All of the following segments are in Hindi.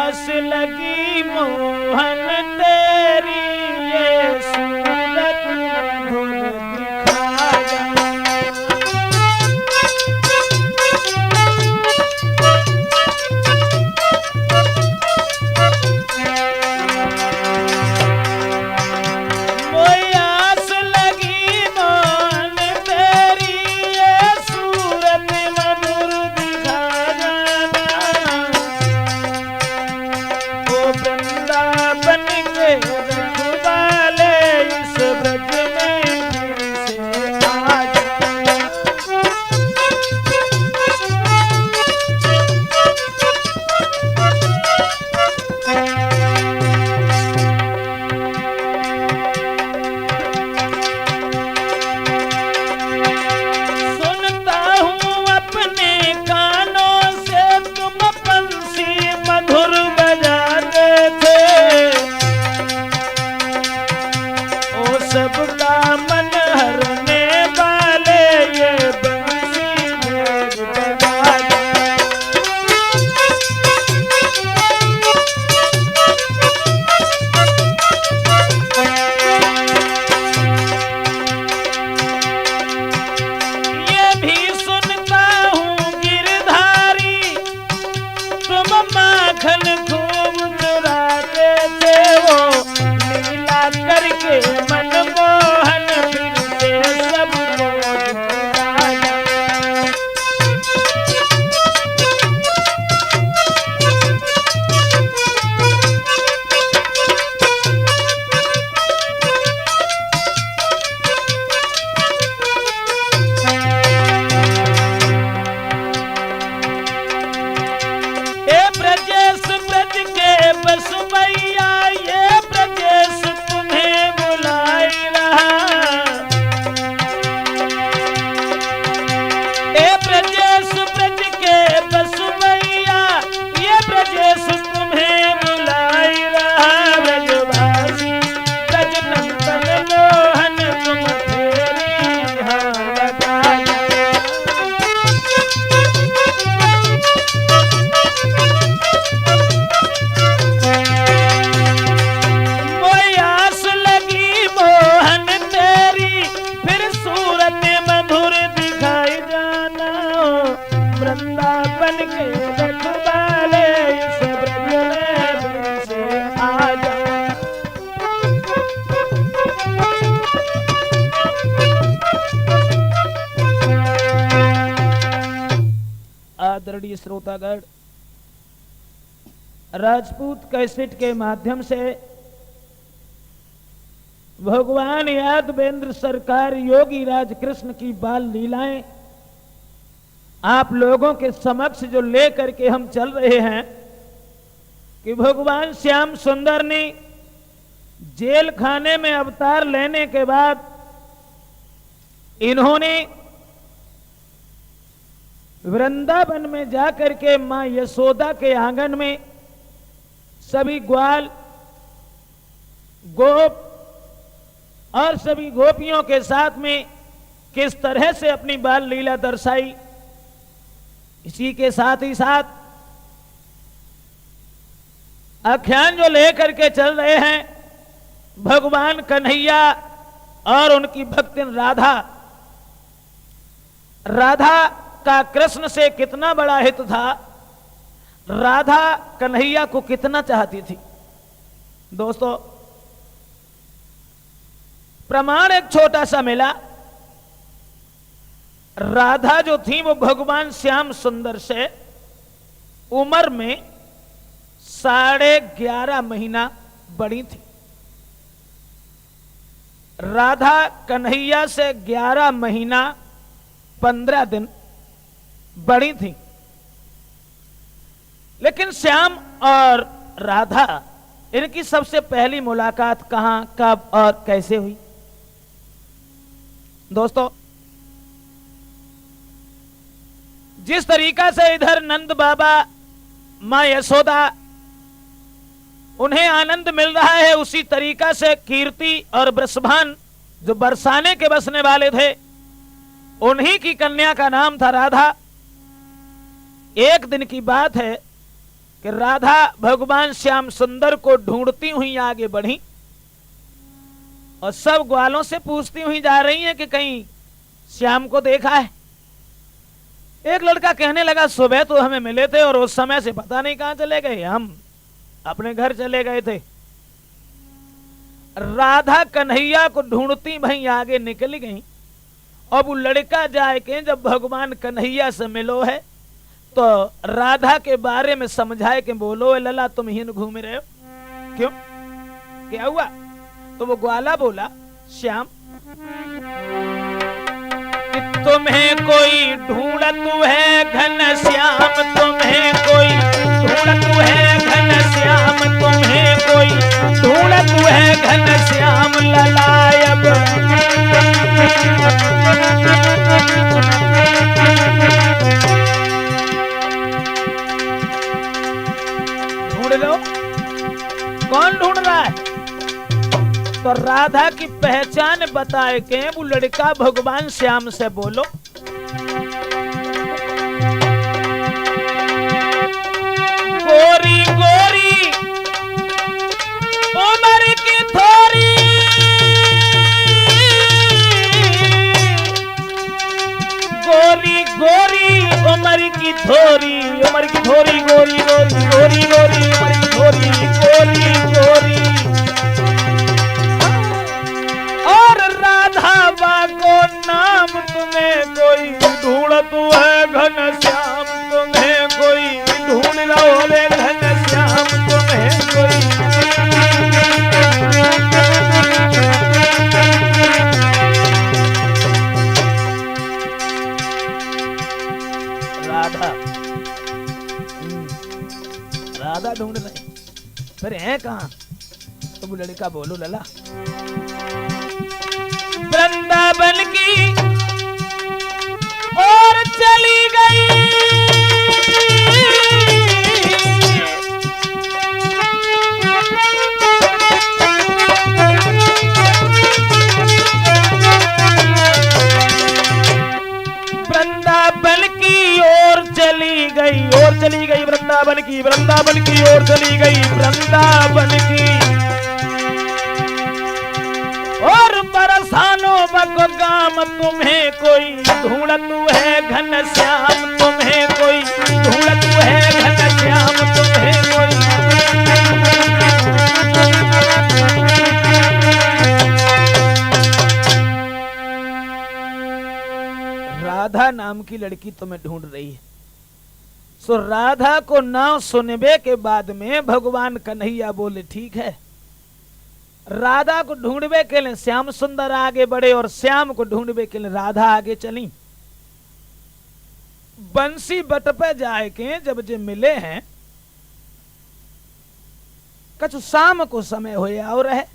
आस लगी मोहन तेरी, ये सूरत मधुर दिखा जा। मोई आस लगी मोहन तेरी, ये सूरत मधुर दिखा जाना। ओ वृंदावन के रखवाले इस ब्रज में फिर से आ जा। सुनता हूँ अपने कानों से तुम बंसी मधुर बजाते थे। ओ सबका मन हरने वाले ये बंसी मेरी बजा दे। ये भी सुनता हूँ गिरधारी, तुम माखन खूब चुराते थे। वो लीला करके मनमोहन फिर से सबको दिखा जा। ए ब्रजेश ब्रज के बसवैया, ये ब्रजेश तुम्हें बुलाई रहा। ए ब्रजेश ब्रज के बसवैया, ये ब्रजेश तुम्हें बुलाई रहा। ब्रजवासी ब्रज नंदन मोहन तुम फेरी यहाँ लगा जा। मोई आस लगी मोहन तेरी, फिर सूरत मधुर दिखाई जाना। वृंदावन के रखवाले इस ब्रज में फिर से आ जा। आदरणीय श्रोतागण, राजपूत कैसेट के माध्यम से भगवान यादवेंद्र सरकार योगी राज कृष्ण की बाल लीलाएं आप लोगों के समक्ष जो ले करके हम चल रहे हैं कि भगवान श्याम सुंदर ने जेल खाने में अवतार लेने के बाद इन्होंने वृंदावन में जाकर के मां यशोदा के आंगन में सभी ग्वाल गोप और सभी गोपियों के साथ में किस तरह से अपनी बाल लीला दर्शाई। इसी के साथ ही साथ आख्यान जो लेकर के चल रहे हैं भगवान कन्हैया और उनकी भक्तिन राधा। राधा का कृष्ण से कितना बड़ा हित था, राधा कन्हैया को कितना चाहती थी। दोस्तों, प्रमाण एक छोटा सा मिला। राधा जो थी वो भगवान श्याम सुंदर से उम्र में 11.5 महीना बड़ी थी। राधा कन्हैया से 11 महीना 15 दिन बड़ी थी। लेकिन श्याम और राधा इनकी सबसे पहली मुलाकात कहां, कब और कैसे हुई? दोस्तों, जिस तरीका से इधर नंद बाबा मां यशोदा उन्हें आनंद मिल रहा है, उसी तरीका से कीर्ति और वृषभान जो बरसाने के बसने वाले थे, उन्हीं की कन्या का नाम था राधा। एक दिन की बात है, कि राधा भगवान श्याम सुंदर को ढूंढती हुई आगे बढ़ी और सब ग्वालों से पूछती हुई जा रही हैं कि कहीं श्याम को देखा है। एक लड़का कहने लगा सुबह तो हमें मिले थे और उस समय से पता नहीं कहां चले गए, हम अपने घर चले गए थे। राधा कन्हैया को ढूंढती भाई आगे निकल गई। अब वो लड़का जाए के जब भगवान कन्हैया से मिलो है तो राधा के बारे में समझाए कि बोलो लला तुम ही घूम रहे हो, क्यों क्या हुआ? तो वो ग्वाला बोला श्याम कि तुम्हें कोई ढूंढत है घन श्याम, तुम्हें कोई ढूंढत है घन श्याम, तुम्हें कोई ढूंढत है घन श्याम ललायब। ढूंढ लो, कौन ढूंढ रहा है? तो राधा की पहचान बताए के वो लड़का भगवान श्याम से बोलो गोरी गोरी उम्र की थोड़ी, गोरी गोरी उम्र की थोड़ी, उम्र की थोड़ी गोरी गोरी गोरी गोरी उम्र की थोड़ी गोरी गोरी। और राधा को नाम तुम्हें कोई ढूंढत है घन श्याम, तुम्हें कोई ढूंढ रहा है घन श्याम, तुम्हें कोई। राधा राधा ढूंढ रहे, फिर है कहां? तो वो लड़का बोलो लला वृंदावन की और चली गई, वृंदावन की ओर चली गई, और चली गई वृंदावन की, वृंदावन की ओर चली गई वृंदावन की। और बरसानो बको गाम तुम्हें कोई ढूंढत है घन श्याम, तुम्हें कोई ढूंढत है घन श्याम, तुम्हें कोई। राधा नाम की लड़की तुम्हें ढूंढ रही है। सो राधा को नाम सुनबे के बाद में भगवान कन्हैया बोले ठीक है। राधा को ढूंढबे के लिए श्याम सुंदर आगे बढ़े और श्याम को ढूंढबे के लिए राधा आगे चली। बंसी बट पे जाए के जब जे मिले हैं कछु शाम को समय होया और है,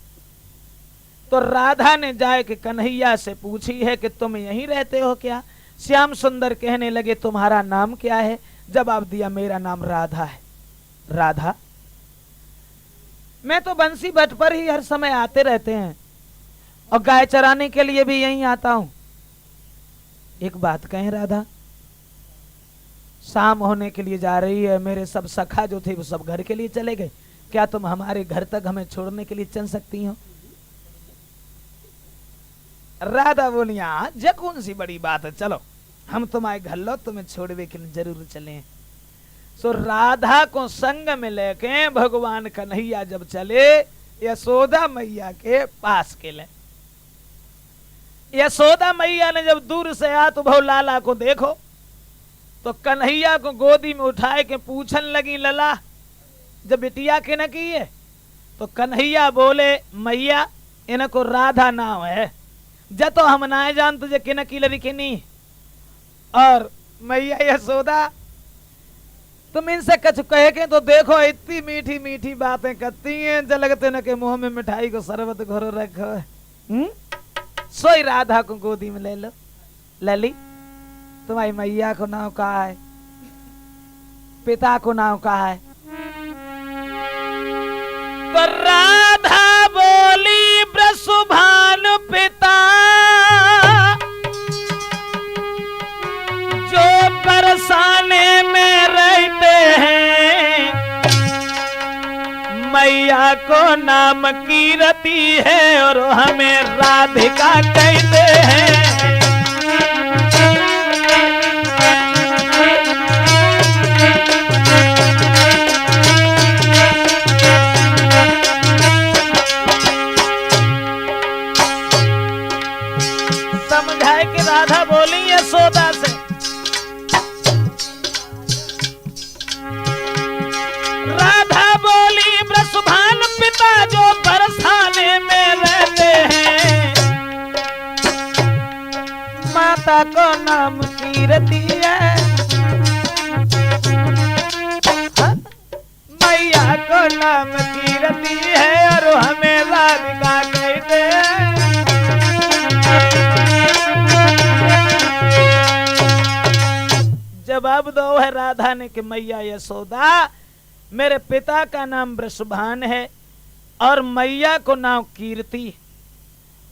तो राधा ने जाए के कन्हैया से पूछी है कि तुम यहीं रहते हो क्या? श्याम सुंदर कहने लगे तुम्हारा नाम क्या है? जवाब दिया मेरा नाम राधा है। राधा मैं तो बंसी भट्ट पर ही हर समय आते रहते हैं और गाय चराने के लिए भी यहीं आता हूं। एक बात कहें राधा, शाम होने के लिए जा रही है, मेरे सब सखा जो थे वो सब घर के लिए चले गए, क्या तुम हमारे घर तक हमें छोड़ने के लिए चल सकती हो? राधा बोली हाँ जे कौन सी बड़ी बात है, चलो हम तुम्हारे घर लो, तुम्हें छोड़ने के लिए जरूर चले। सो राधा को संग में लेके भगवान कन्हैया जब चले यशोदा मैया के पास के ले। यशोदा मैया ने जब दूर से आ तो भाव लाला को देखो तो कन्हैया को गोदी में उठाए के पूछन लगी लला जब बिटिया के न की है? तो कन्हैया बोले मैया इनको राधा नाम है, जतो हम ना जान तुझे किन की लड़ी की नहीं। और मैया यशोदा तुम इनसे कछ कहे के तो देखो इतनी मीठी मीठी बातें करती हैं, जलगते न के मुंह में मिठाई को शरबत घोरो रखो। सोई राधा को गोदी में ले लो। लली तुम्हारी मैया को नाम कहा है? पिता को नाम कहा है? तो राधा बोली ब्रसुभान पिता जो बरसाने में रहते हैं, मैया को नाम कीरति है और हमें राधिका कहते हैं। समझाए कि राधा बोली यशोदा से, राधा बोली वृषभान पिता जो बरसाने में रहते हैं, माता को नाम कीरति है, मैया को नाम कीरति है और हमें राधिका कहते हैं। जवाब दो है राधा ने कि मैया यशोदा, मेरे पिता का नाम वृषभान है और मैया को नाम कीर्ति।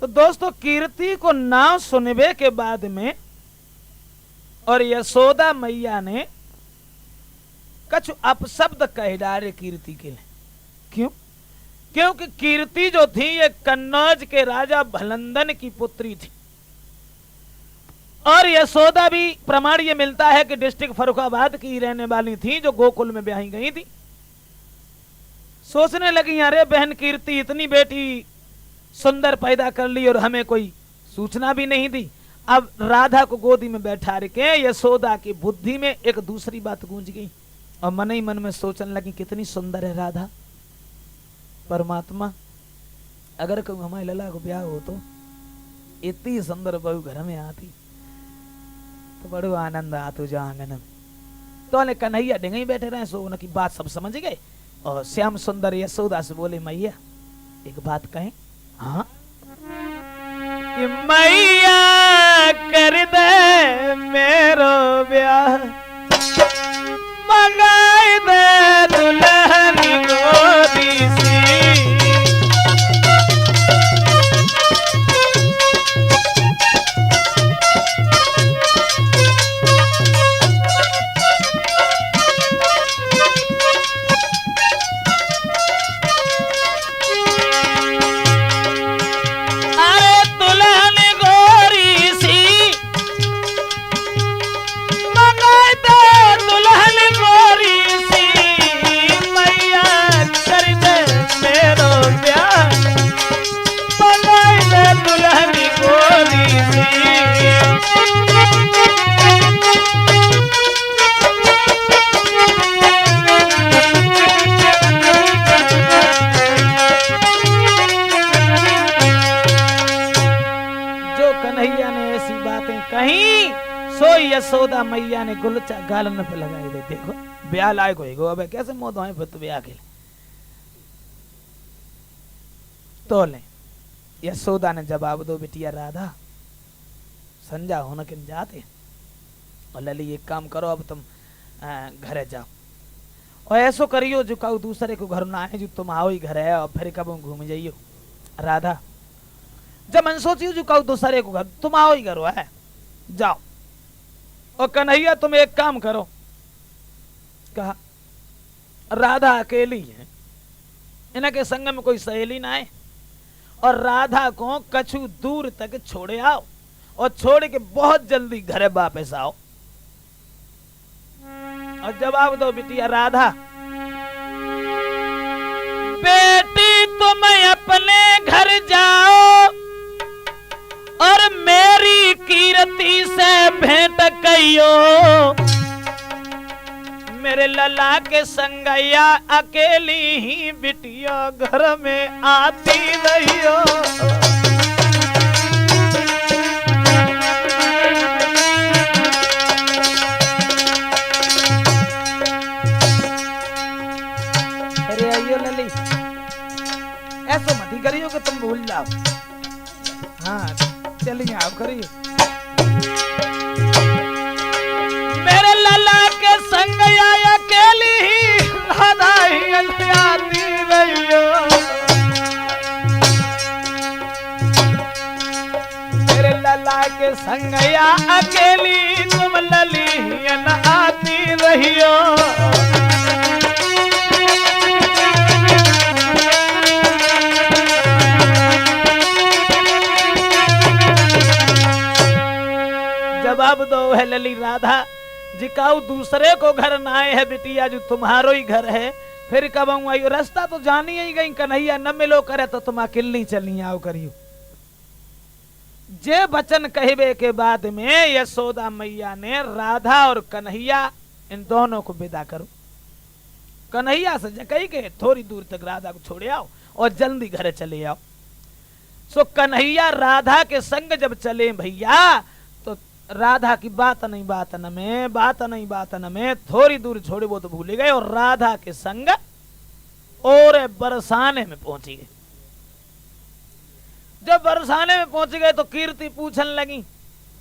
तो दोस्तों, कीर्ति को नाम सुनने के बाद में और यशोदा मैया ने कुछ अपशब्द कह डाले कीर्ति के लिए। क्यों? क्योंकि कीर्ति जो थी ये कन्नौज के राजा भलंदन की पुत्री थी और यशोदा भी प्रमाण ये मिलता है कि डिस्ट्रिक्ट फर्रुखाबाद की रहने वाली थी जो गोकुल में ब्याही गई थी। सोचने लगी, अरे बहन कीर्ति इतनी बेटी सुंदर पैदा कर ली और हमें कोई सूचना भी नहीं दी। अब राधा को गोदी में बैठा के यशोदा की बुद्धि में एक दूसरी बात गूंज गई और मन ही मन में सोचने लगी, कितनी सुंदर है राधा। परमात्मा, अगर कोई हमारे लला को ब्याह हो तो इतनी सुंदर बहू घर में आती तो बड़ो आनंद आतो जो आंगन में। तो ने कन्हैया डिंगई बैठे रहे, सो उनकी बात सब समझ गए और श्याम सुंदर यशोदा से बोले, मैया एक बात कहें? हाँ। कि मैया कर दे मेरो ब्याह, मंगाई दे दुल्हन गोदी सी। यशोदा मैया ने गुलचा गालन पे लगाई दे, देखो ब्याह लायक होएगो, अब कैसे मौत होए फिर तो ब्याह के लिए। तो ले यशोदा ने जवाब दो, बिटिया राधा संजा होना किन जाते और लली एक काम करो, अब तुम घरे जाओ और ऐसो करियो जो कहू दूसरे को घर ना आए, जो तुम आओ ही घर है और फिर कब घूम जाइयो। राधा जब मन सोचियो जो कहू दूसरे को घर, तुम आओ ही घर है, जाओ। और कन्हैया तुम एक काम करो, कहा राधा अकेली है, इनके संग में कोई सहेली ना है और राधा को कछु दूर तक छोड़े आओ और छोड़ के बहुत जल्दी घरे वापस आओ। और जवाब दो बिटिया राधा, बेटी तुम अपने घर जाओ और मेरी कीर्ति से भेंट कहियो, मेरे लला के संगैया अकेली ही बिटिया घर में आती रहियो। अरे आइयो लली, ऐसा मत ही करियो कि तुम भूल जाओ। हाँ चलिए आप करिए। मेरे लला के संग आया अकेली ही राधा ही आती रहियो, मेरे लला के संग आया अकेली तुम लली ही आती रहियो। दो है लली राधा जिकाऊ दूसरे को घर ना आए है बिटिया जो तुम्हारो ही घर है, फिर कब आऊ रास्ता तो जानी ही गई कन्हैया न मिलो करे तो तुम अकेली चली आओ करियो। जे वचन कहबे के बाद में यशोदा मैया ने राधा और कन्हैया इन दोनों को विदा करो। कन्हैया से कही के थोड़ी दूर तक राधा को छोड़े आओ और जल्दी घर चले आओ। सो कन्हैया राधा के संग जब चले भैया तो राधा की बात नहीं बात न में थोड़ी दूर छोड़े वो तो भूल गए और राधा के संग और बरसाने में पहुंची गए। जब बरसाने में पहुंच गए तो कीर्ति पूछन लगी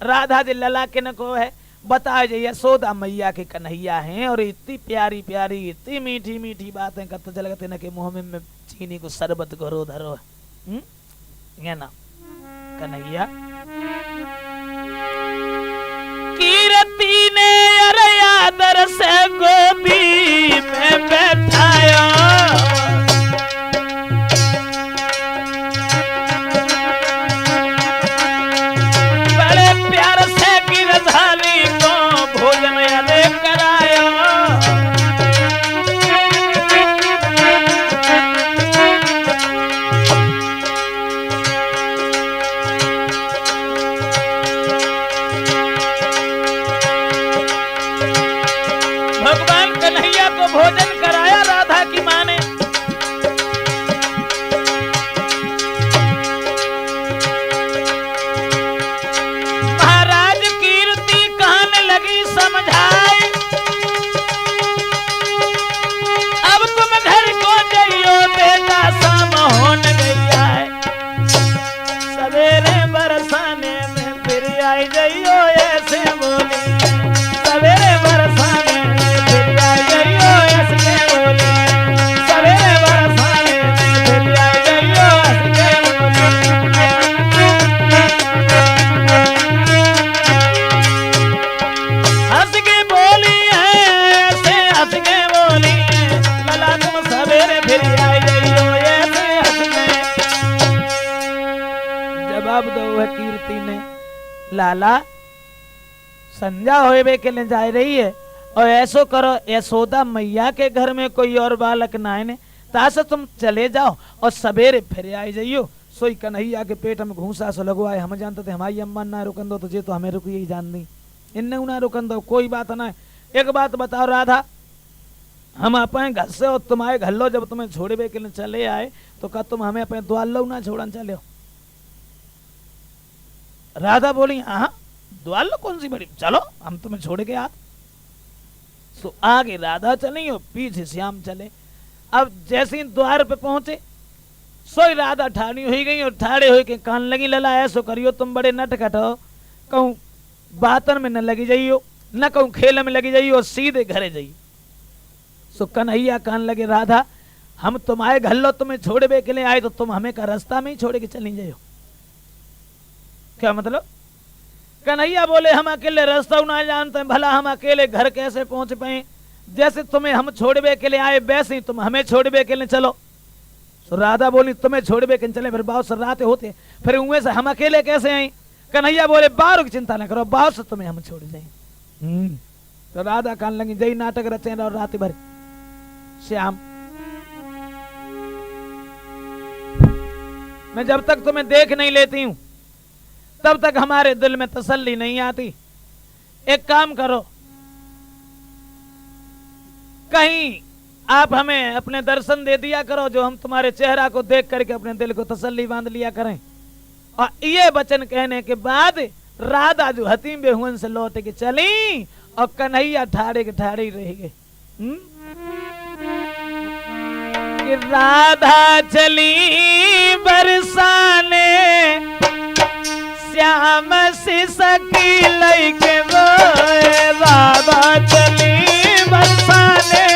राधा जी लला के न को है बताए जे यशोदा मैया के कन्हैया हैं और इतनी प्यारी प्यारी इतनी मीठी मीठी बातें करते चल गए न के मुंह में चीनी को शरबत घरो धरो है ना कन्हैया। कीर्ति ने अरे आदर से गोदी में बैठाया भोजन कराया राधा की मां ने। महाराज कीर्ति कहने लगी समझाए अब तुम घर को जाइयो बेटा शाम होने गया है सवेरे बरसाने में फिर आई जाइयो ऐसे बोली सवेरे बरसाने कीर्ति ने लाला संजा होए के लिए जा रही है और ऐसो करो यशोदा मैया के घर में कोई और बालक ना है तासे तुम चले जाओ और सवेरे फिर आई जाइयो। सोई कन्हैया के पेट में घूसा सो लगवाए हम जानते थे हमारी अम्मा ना रुकन दो तुझे तो हमें रुकी ही जान दी इन्ने ना रुकन दो कोई बात ना है। एक बात बताओ राधा हम अपने घर से और तुम्हारे घर लो जब तुम्हें छोड़े के लिए चले आए तो क्या तुम हमें अपने द्वार लो ना छोड़न चले हो। राधा बोली हाँ द्वार लो कौन सी बड़ी चलो हम तुम्हें छोड़ के आ। तो आगे राधा चली और पीछे श्याम चले। अब जैसे ही द्वार पे पहुंचे सोई राधा ठाड़ी हुई गई और ठाड़े हुई के कान लगी लला ऐसो करियो तुम बड़े नटखट हो कहूं बातन में न लगी जाइयो न कहूं खेल में लगी जाइयो और सीधे घरे जाइयो। सो कन्हैया कान लगे राधा हम तुम्हारे घर लो तुम्हें छोड़े के लिए आए तो तुम हमें का रास्ता में ही छोड़ के चली जाइयो। क्या मतलब? कन्हैया बोले हम अकेले रास्ता ना जानते हैं भला हम अकेले घर कैसे पहुंच पाए जैसे तुम्हें हम छोड़बे के लिए आए वैसे ही तुम हमें छोड़बे के लिए चलो। तो राधा बोली तुम्हें छोड़बे के चले फिर बाहर से रात होते फिर उनमें से हम अकेले कैसे आए। कन्हैया बोले बाहर की चिंता न करो बाहर से तुम्हें हम छोड़ जाए। तो राधा कान लगी जय नाटक रचे और रात भर श्याम मैं जब तक तुम्हें देख नहीं लेती हूं तब तक हमारे दिल में तसल्ली नहीं आती। एक काम करो कहीं आप हमें अपने दर्शन दे दिया करो जो हम तुम्हारे चेहरा को देख करके अपने दिल को तसल्ली बांध लिया करें। और ये वचन कहने के बाद राधा जो हतीम बेहुन से लौट के चली और कन्हैया ठाड़े के ठाड़े ही रह गए। कि राधा चली बरसाने श्याम से सकी लैके रोए राधा चली बरसाने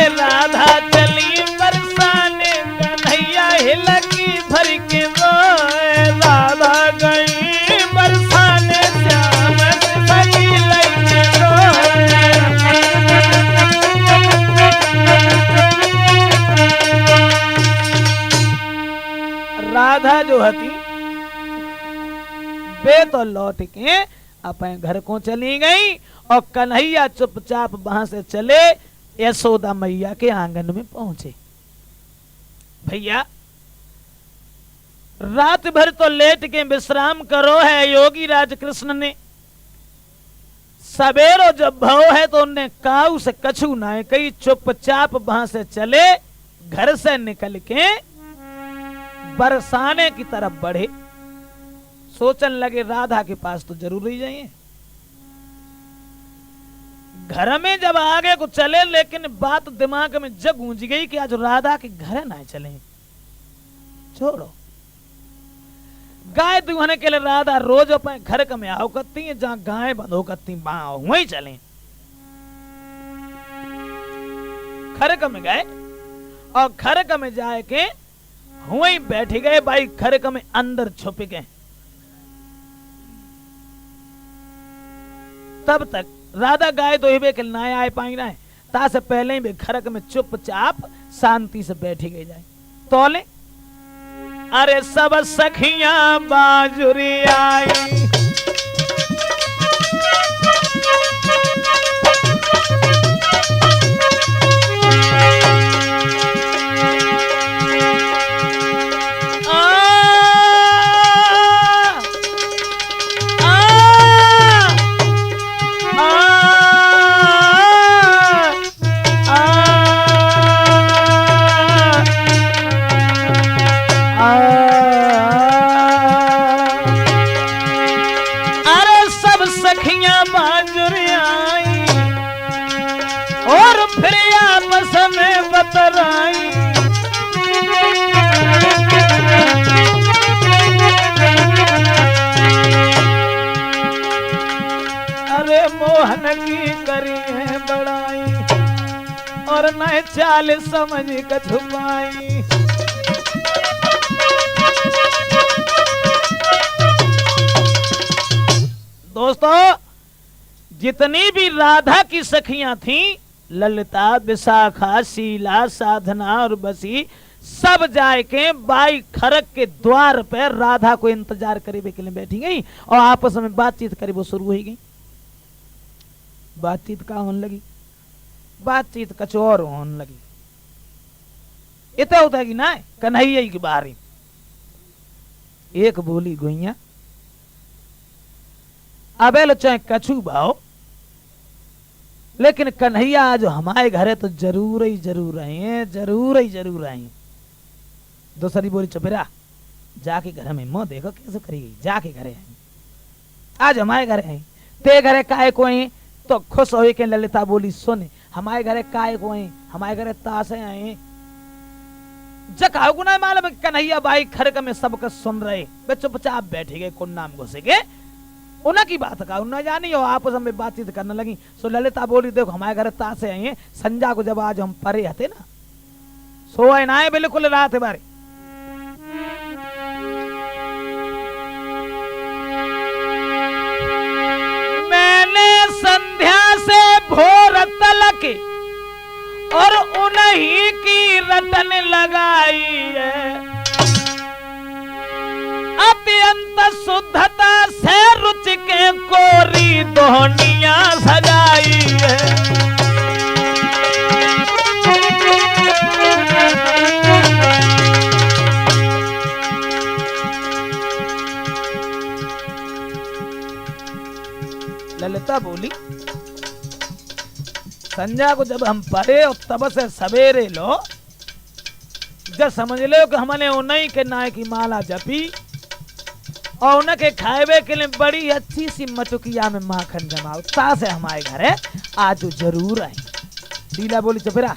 राधा चली बरसाने कन्हैया हिलकी भर के रोए राधा गई बरसाने श्याम से सकी लैके रोए। जो हती वे तो लौट के अपने घर को चली गई और कन्हैया चुपचाप वहां से चले यशोदा मैया के आंगन में पहुंचे। भैया रात भर तो लेट के विश्राम करो है योगी राज कृष्ण ने। सवेरो जब भव है तो उनने काऊ से कछु ना कही, चुपचाप वहां से चले, घर से निकल के बरसाने की तरफ बढ़े। सोचन लगे राधा के पास तो जरूर ही जाइए। घर में जब आगे को चले, लेकिन बात दिमाग में जग गूंज गई कि आज राधा के घर ना चले। छोड़ो, गाय दुहने के लिए राधा रोज अपने घर का में आओ करती है, जहां गाय बंधो करती बाओ वहीं चले। खरक में गए और खरक में जाए के वहीं बैठ गए। भाई खरक में अंदर छुप गए। तब तक राधा गाय दोहिबे के ना आए पाई ना है, ता से पहले ही वे खरक में चुपचाप शांति से बैठी गई जाए। तोले अरे सब सखियां बाजुरी आई, अरे मोहन की करी है बड़ाई और न चाल समझ का छुपाई। दोस्तों, जितनी भी राधा की सखियां थीं, ललिता, विशाखा, शीला, साधना और बसी, सब जाए के बाई खरक के द्वार पर राधा को इंतजार करे के लिए बैठी गई और आपस में बातचीत करे वो शुरू हो गई। बातचीत का होने लगी, बातचीत कछ और होने लगी। इतना होता है कि ना कन्हैया की बारी एक बोली गोइया अबेल चाहे कछु भाव, लेकिन कन्हैया आज हमारे घर है तो जरूर ही जरूर आए, जरूर ही जरूर आए। दूसरी बोली चुपेरा जाके घर में मोह देखो कैसे करेगी, जाके घरे आई, आज हमारे घर है ते घरे काय को आई तो खुश हो के ललिता बोली सुन हमारे घरे काय को आई, हमारे घरे तासे आए। जकाओ गुना मालूम कन्हैया बाई खरक में सबका सुन रहे, वे चुपचाप बैठे गए, कुन नाम घुसे गए, उनकी बात का उन्हें जानी और आपस में बातचीत करने लगी। सो ललिता बोली देखो हमारे घर तासे आए, संजा को जब आज हम परे हते ना सोए ना आए बिल्कुल रात बारे। मैंने संध्या से भोर तलक और उन्हीं की रटन लगाई है, अत्यंत शुद्धता से रुचि के कोरी दोहनिया सजाई है। ललिता बोली संध्या को जब हम पढ़े और तब से सवेरे लो जब समझ लो कि हमने उन्हीं के नाय की माला जपी और उनके खाएबे के लिए बड़ी अच्छी सी मटुकिया में माखन जमाओ, ता से हमारे घर है आज जरूर आई। शीला बोली चुपेरा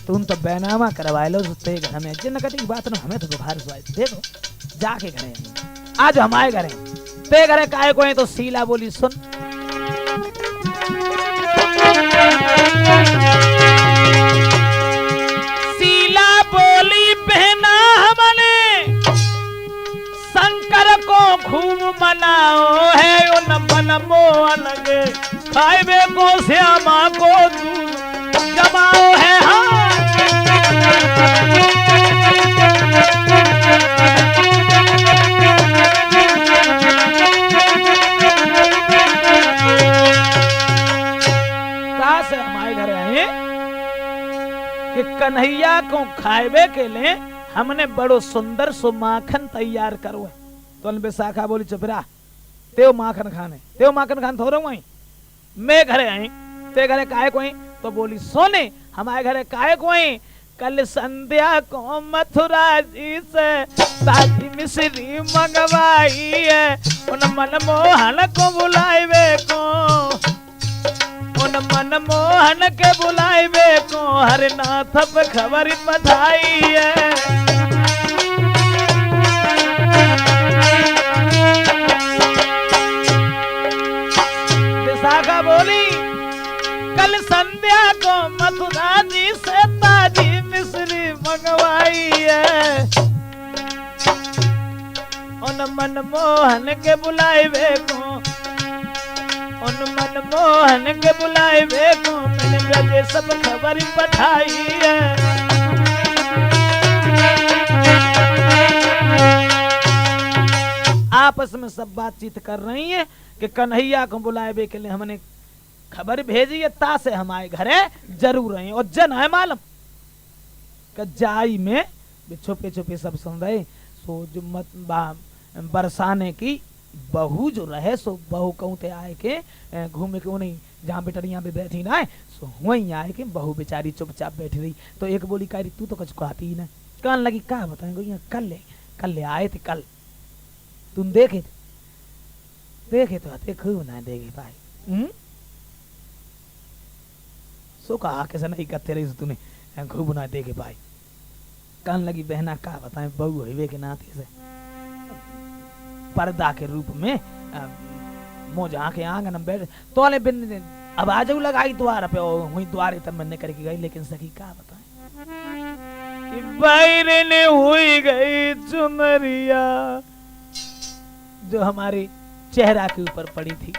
तुम तो बैनामा करवाए लो ते घर में जिन कटी बात ना हमें तो बुखार देखो जाके घरे आज हमारे घरे ते घरे काय को है। तो शीला बोली सुन शीला बोली बहना हमने शंकर को खूब मनाओ है, उन मन मोह लगे खाए को श्यामा को जमाओ है। हाँ कहे हैं कि कन्हैया को खाएबे के लिए हमने बड़ो सुंदर सो माखन तैयार करो है। तो विशाखा बोली चुप रहा, तेव माखन खान थोड़ा वही मैं घरे आई, ते घरे काहे कोई? तो बोली सोने हमारे घरे काहे कोई? कल संध्या को मथुरा जी से ताजी मिश्री मंगवाई है, उन मनमोहन को बुलावे को, उन मनमोहन के बुलावे को हरनाथ पे खबर पठाई है। विशाखा बोली कल संध्या को मथुरा जी से ताजी मिश्री मंगवाई है, उन मनमोहन के बुलावे को, उन मनमोहन के बुलावे को मैंने ब्रजे सब खबर पठाई है। आपस में सब बातचीत कर रही है कि कन्हैया को बुलावे के लिए हमने खबर भेजी है, ता से हमारे घरे जरूर रहे। और जन है मालूम जाई में छुपे छुपे सब सुन रहे। सो जो बरसाने की बहू जो रहे सो बहू कहूँ ते आए के घूमे के उन्हीं जहाँ बेटरिया पे बैठी ना है सो वहीं आए के बहू बेचारी चुपचाप बैठी रही। तो एक बोली कह रही तू तो कुछ कहती ही ना, कहने लगी क्या बताएंगे कल ले आए थे, कल तुम देखे तो आते खूब ना देखे भाई। सो कहा कैसे नहीं करते रही तूने खूब ना देखे भाई। कहने लगी बहना का बताएं बहू हिवे के नाते से पर्दा के रूप में मोज आके आंगन में बैठ तो बिन आवाज लगाई द्वार पे वही द्वारे तब मन करके गई। लेकिन सखी का बताएं कि बाहर ने हुई गई चुनरिया जो हमारे चेहरा के ऊपर पड़ी थी,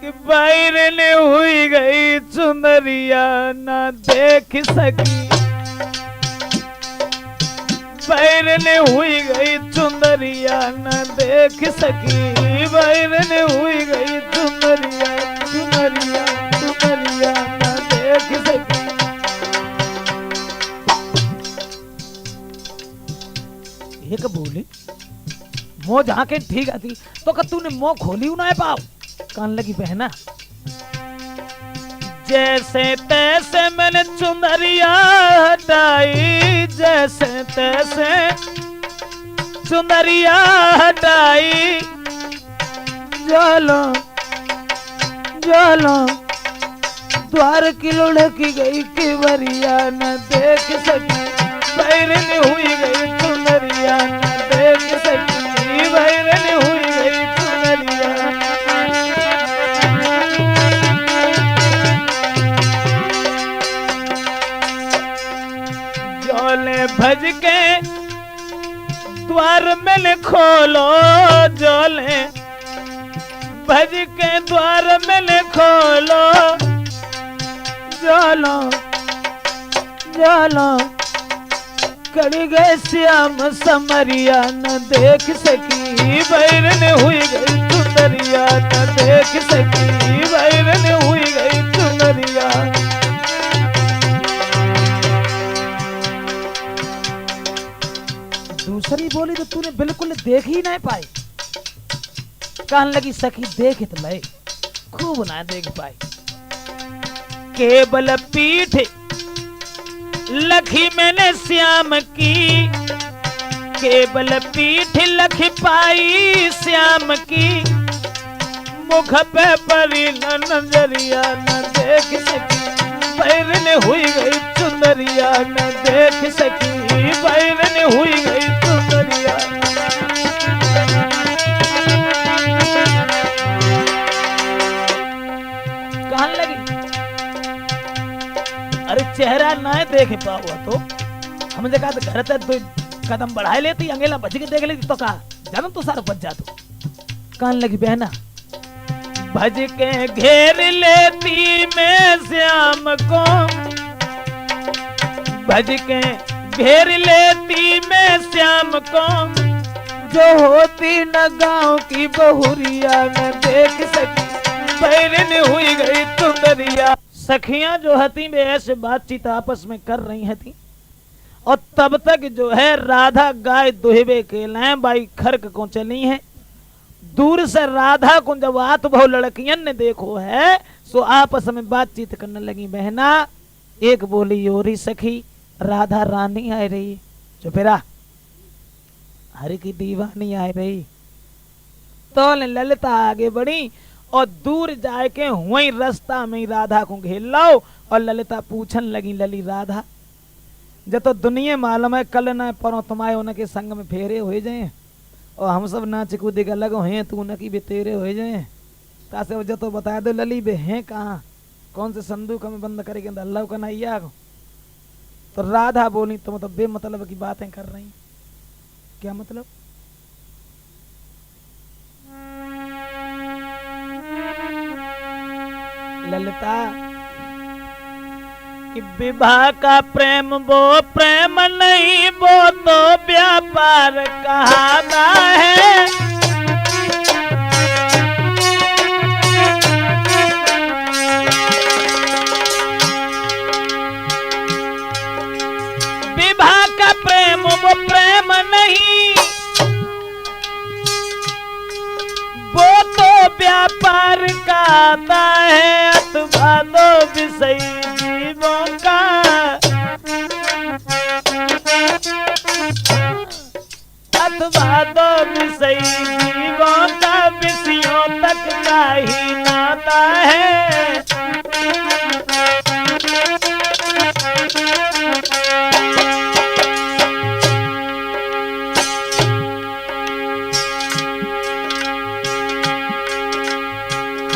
कि बाहर ने हुई गई चुनरिया ना देख सकी, बाहर ने हुई गई चुनरिया ना देख सकी, बाहर ने हुई गई चुनरिया चुनरिया चुनरिया ना देख सकी। एक बोली मोह जहाँ के ठीक आती तो का तूने मोह खोली ना पाओ। कान लगी बहना जैसे तैसे मैंने चुनरिया हटाई, जैसे तैसे चुनरिया हटाई, जालो जालो द्वार की लुढ़की गई किवरिया न देख सकी, बैरन हुई गई चुनरिया न देख सकी, बैरन हुई गई चुनरिया। जोले भज के द्वार में खोलो, जोले भज के द्वार में खोलो, जोलो जोलो कड़ी गए श्याम समरिया न देख सकी, बैरन हुई गई चुनरिया न देख सकी, बैरन हुई गई चुनरिया। दूसरी बोली तो तूने बिल्कुल देख ही नहीं पाई। कहने लगी सखी देख तो ले खूब ना देख पाई, केवल पीठ लखी मैंने श्याम की, केवल पीठ लखी पाई श्याम की, मुख पे परी न नजरिया न देख सकी, बैरन हुई गई चुनरिया न देख सकी, बैरन हुई गई चुनरिया। कहने लगी अरे चेहरा ना देख पाओ तो हम जगह तो घर तक दो कदम बढ़ाए लेती, अंगेला बच के देख लेती तो कहा जानू तो सारा बच जातो। कहने लगी बहना भज के घेर लेती मैं श्याम को, भज के घेर लेती मैं श्याम को, जो होती न गांव की बहुरिया न देख सकी, बैरन हुई गई चुनरिया। सखियां जो हती वे ऐसे बातचीत आपस में कर रही हती और तब तक जो है राधा गाय दुहबे के लाए बाई खर्क को चली है। दूर से राधा को जब आत बहु लड़कियन ने देखो है सो आपस में बातचीत करने लगी। बहना एक बोली ओरी सखी राधा रानी आ रही, चुपेरा हरि की दीवानी आ रही। तो ललिता आगे बढ़ी और दूर जाके वही रास्ता में राधा को घेर लो और ललिता पूछन लगी लली राधा जब तो दुनिया मालूम है कल न परो तुम्हारे उनके संग में फेरे हो जाए और हम सब नाच कूदे के अलग हैं तू उनकी भी तेरे हो जाए तासे वजह तो बता दो लली बे हैं कहाँ कौन से संदूक में बंद करेंगे अल्लाह का नैया को। तो राधा बोली तुम तो बेमतलब की बातें कर रही, क्या मतलब? ललिता कि विवाह का प्रेम वो प्रेम नहीं वो तो व्यापार कहना है। विवाह का प्रेम वो प्रेम नहीं वो तो व्यापार कहता है अथवा दो विषय जीवों का। अथवा दो विषय जीवों का विषयों तक का ही नाता है।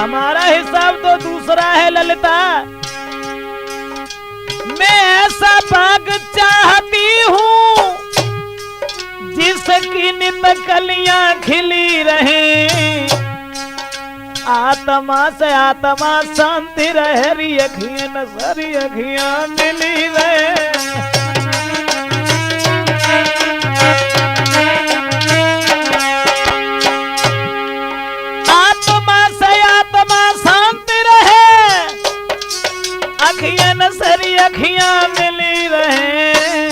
हमारा हिसाब तो दूसरा है ललिता। मैं ऐसा भाग चाहती हूँ जिसकी नित कलियां खिली रहे, आत्मा से आत्मा शांति रहे, री अखियां नजरी अखियां मिली रहे। नसरी अखियां मिली रहे,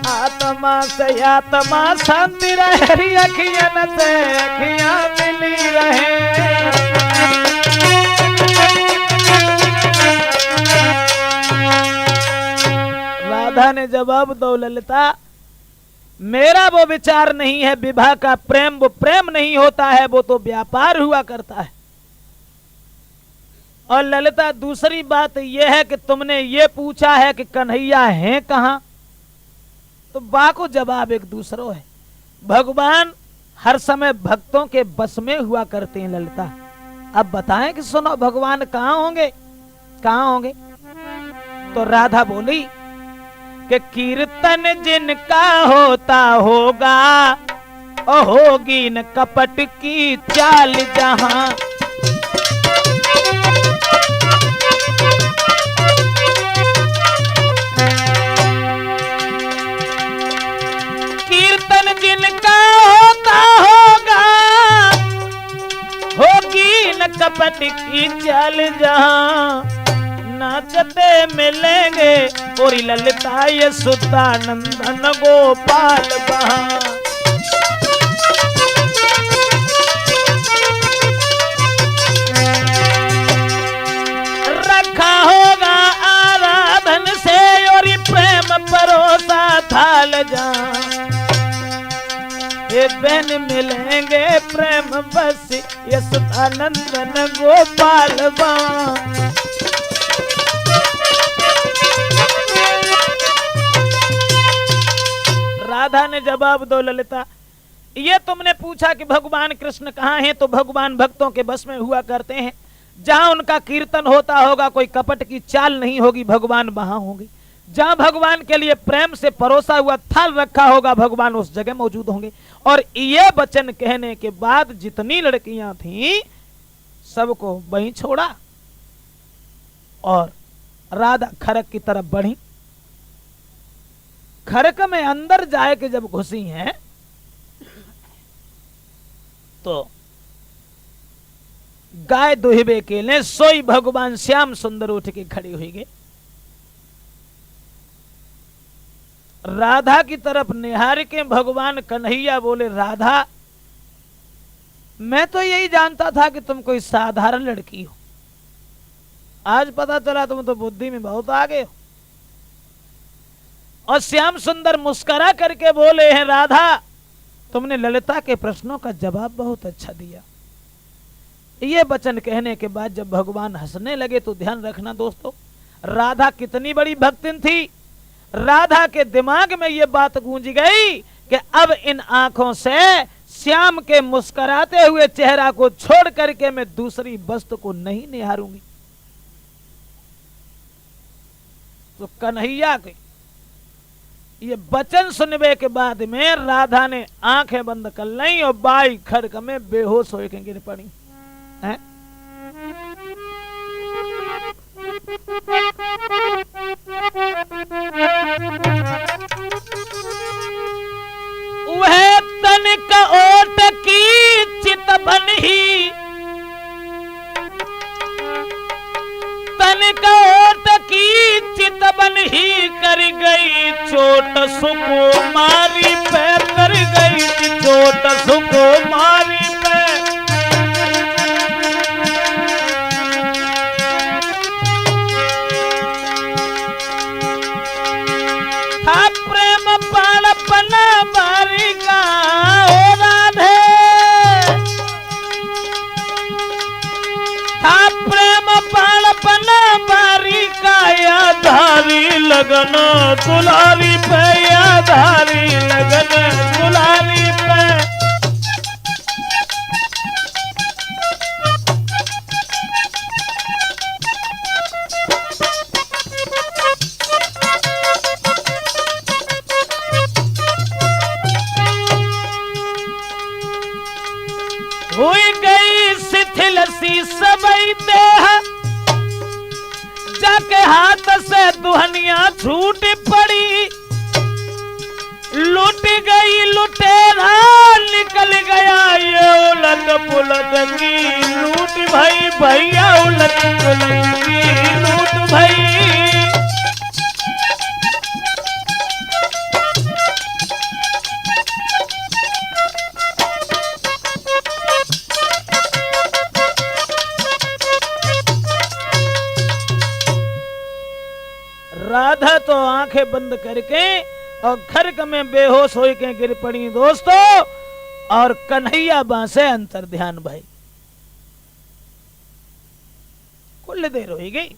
आत्मा से आत्मा शांति रहे, अखियां से अखियां मिली रहे। राधा ने जवाब दो ललिता मेरा वो विचार नहीं है, विवाह का प्रेम वो प्रेम नहीं होता है, वो तो व्यापार हुआ करता है। और ललिता दूसरी बात यह है कि तुमने ये पूछा है कि कन्हैया है कहां, तो बाको जवाब एक दूसरो है। भगवान हर समय भक्तों के बस में हुआ करते हैं ललिता। अब बताएं कि सुनो भगवान कहां होंगे, कहां होंगे? तो राधा बोली कि कीर्तन जिनका होता होगा और होगी न कपट की चाल जहां। कीर्तन जिनका होता होगा होगी न कपट की चाल जहां। नाचते मिलेंगे और ललिता यशोदा नंदन गोपाल वहां। रखा होगा आराधन से और प्रेम परोसा थाल जहां। ये बहन मिलेंगे प्रेम बस यशोदा नंदन गोपाल वहां। राधा ने जवाब दो ललिता ये तुमने पूछा कि भगवान कृष्ण कहाँ हैं, तो भगवान भक्तों के बस में हुआ करते हैं। जहां उनका कीर्तन होता होगा कोई कपट की चाल नहीं होगी, भगवान वहां होंगे। जहां भगवान के लिए प्रेम से परोसा हुआ थाल रखा होगा भगवान उस जगह मौजूद होंगे। और ये वचन कहने के बाद जितनी लड़कियां थीं सबको वहीं छोड़ा और राधा खरक की तरफ बढ़ी। खरक में अंदर जाए के जब घुसी हैं तो गाय दुहिबे के लिए सोई भगवान श्याम सुंदर उठ के खड़े हुए गए। राधा की तरफ निहार के भगवान कन्हैया बोले, राधा मैं तो यही जानता था कि तुम कोई साधारण लड़की हो, आज पता चला तुम तो बुद्धि में बहुत आगे हो। और श्याम सुंदर मुस्कुरा करके बोले हैं, राधा तुमने ललिता के प्रश्नों का जवाब बहुत अच्छा दिया। ये वचन कहने के बाद जब भगवान हंसने लगे तो ध्यान रखना दोस्तों, राधा कितनी बड़ी भक्तिन थी। राधा के दिमाग में ये बात गूंज गई कि अब इन आंखों से श्याम के मुस्कुराते हुए चेहरा को छोड़ करके मैं दूसरी वस्तु को नहीं निहारूंगी। तो कन्हैया के ये वचन सुनने के बाद में राधा ने आंखें बंद कर ली और बाई खड़क में बेहोश होकर गिर पड़ी है। वह तनिक ओट की चितवन ही, तनिक ओट की चितवन ही कर गई चोट सुकुमारी पे, कर गई चोट सुकुमारी पे। था प्रेम बालपन बारिका ओ राधे, था प्रेम बालपन बारिका या धारी लगन दुलारी पे, या धारी लगन दुलारी पे। हुई गई शिथिल सी सबई देह, जाके हाथ से दुहनिया छूट पड़ी। लूट गई लुटेरा निकल गया ये उलट पुलट की लूट भाई, भैया उलट पुलट की लूट भाई। राधा तो आंखें बंद करके और खरक में बेहोश हो के गिर पड़ी दोस्तों, और कन्हैया बांसे अंतर ध्यान भाई। कुल देर हो गई।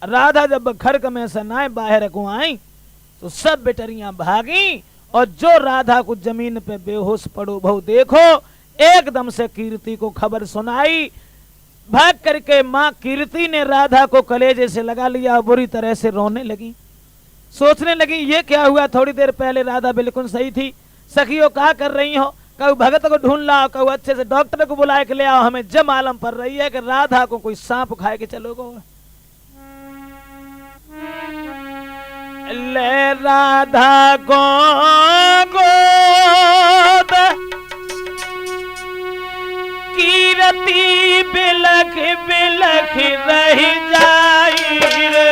राधा जब खरक में से नाय बाहर को आई तो सब बेटरियां भागी, और जो राधा को जमीन पे बेहोश पड़ो भाव देखो, एकदम से कीर्ति को खबर सुनाई। भाग करके माँ कीर्ति ने राधा को कलेजे से लगा लिया, बुरी तरह से रोने लगी। सोचने लगी ये क्या हुआ, थोड़ी देर पहले राधा बिल्कुल सही थी। सखियों क्या कर रही हो, कहू भगत को ढूंढ लाओ, कहू अच्छे से डॉक्टर को बुला के ले आओ, हमें जब मालूम पड़ रही है कि राधा को कोई सांप खाए के चलोगे। ले राधा को गोद कीरती बिलख बिलख रही जाई रे।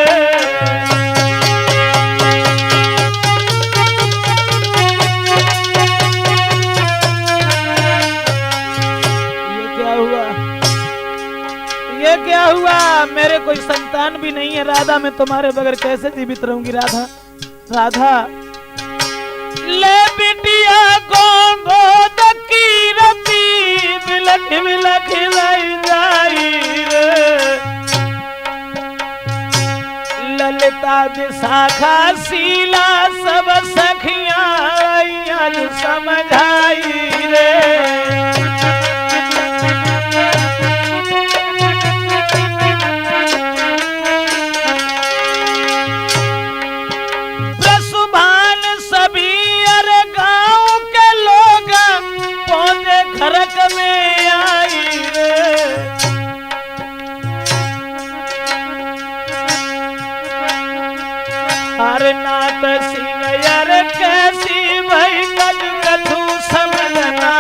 ये क्या हुआ, मेरे कोई संतान भी नहीं है राधा, मैं तुम्हारे बगैर कैसे जीवित रहूंगी राधा। राधा ले बिटिया गोद कीरती बिलख बिलख रही जाई रे। ललिता विशाखा शीला सब सखियां आज समझाई रे। खरक में आई रे। हर नाथ सिंह यार कैसी भाई कद कथू समझ ना